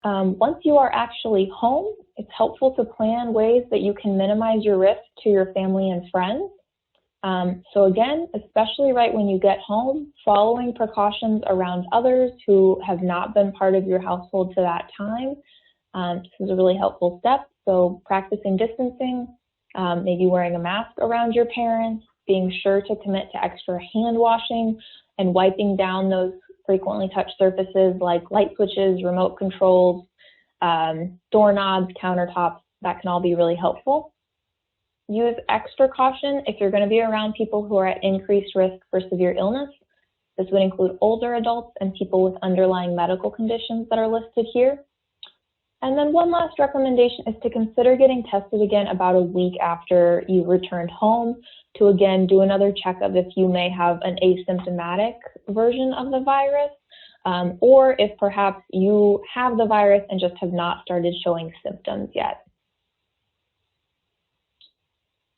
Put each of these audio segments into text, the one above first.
Once you are actually home, it's helpful to plan ways that you can minimize your risk to your family and friends. So again, especially right when you get home, following precautions around others who have not been part of your household to that time. This is a really helpful step. So practicing distancing, maybe wearing a mask around your parents, being sure to commit to extra hand washing and wiping down those frequently touched surfaces like light switches, remote controls, doorknobs, countertops. That can all be really helpful. Use extra caution if you're going to be around people who are at increased risk for severe illness. This would include older adults and people with underlying medical conditions that are listed here. And then one last recommendation is to consider getting tested again about a week after you returned home to again do another checkup if you may have an asymptomatic version of the virus, or if perhaps you have the virus and just have not started showing symptoms yet.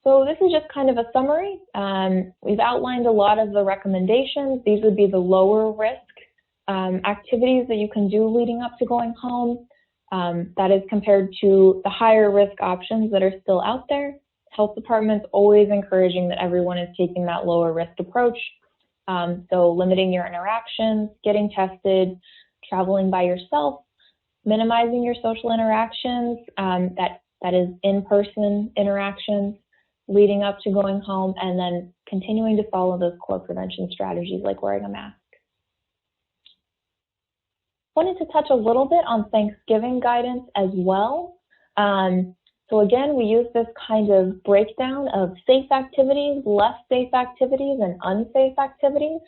So this is just kind of a summary. We've outlined a lot of the recommendations. These would be the lower risk activities that you can do leading up to going home. That is compared to the higher risk options that are still out there. Health department's always encouraging that everyone is taking that lower risk approach. So limiting your interactions, getting tested, traveling by yourself, minimizing your social interactions, that is in-person interactions leading up to going home, and then continuing to follow those core prevention strategies like wearing a mask. Wanted to touch a little bit on Thanksgiving guidance as well. So again, we use this kind of breakdown of safe activities, less safe activities, and unsafe activities.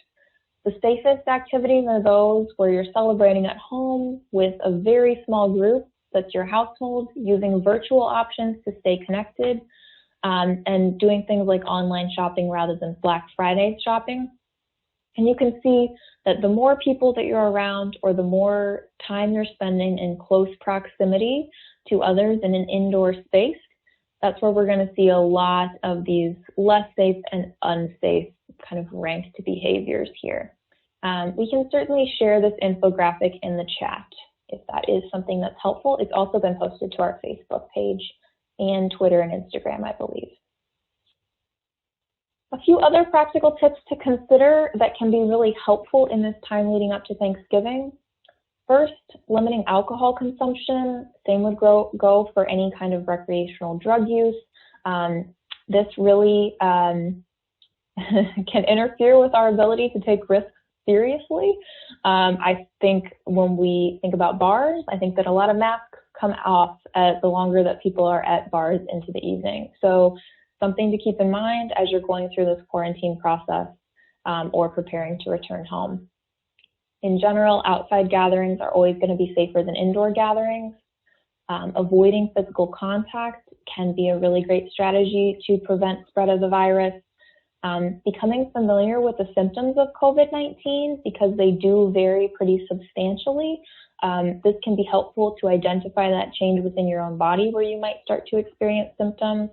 The safest activities are those where you're celebrating at home with a very small group, that's your household, using virtual options to stay connected, and doing things like online shopping rather than Black Friday shopping. And you can see that the more people that you're around, or the more time you're spending in close proximity to others in an indoor space, that's where we're going to see a lot of these less safe and unsafe kind of ranked behaviors here. We can certainly share this infographic in the chat if that is something that's helpful. It's also been posted to our Facebook page and Twitter and Instagram, I believe. A few other practical tips to consider that can be really helpful in this time leading up to Thanksgiving. First, limiting alcohol consumption. Same would go for any kind of recreational drug use. This really can interfere with our ability to take risks seriously. I think when we think about bars, I think that a lot of masks come off the longer that people are at bars into the evening. So something to keep in mind as you're going through this quarantine process or preparing to return home. In general, outside gatherings are always going to be safer than indoor gatherings. Avoiding physical contact can be a really great strategy to prevent spread of the virus. Becoming familiar with the symptoms of COVID-19, because they do vary pretty substantially. This can be helpful to identify that change within your own body where you might start to experience symptoms.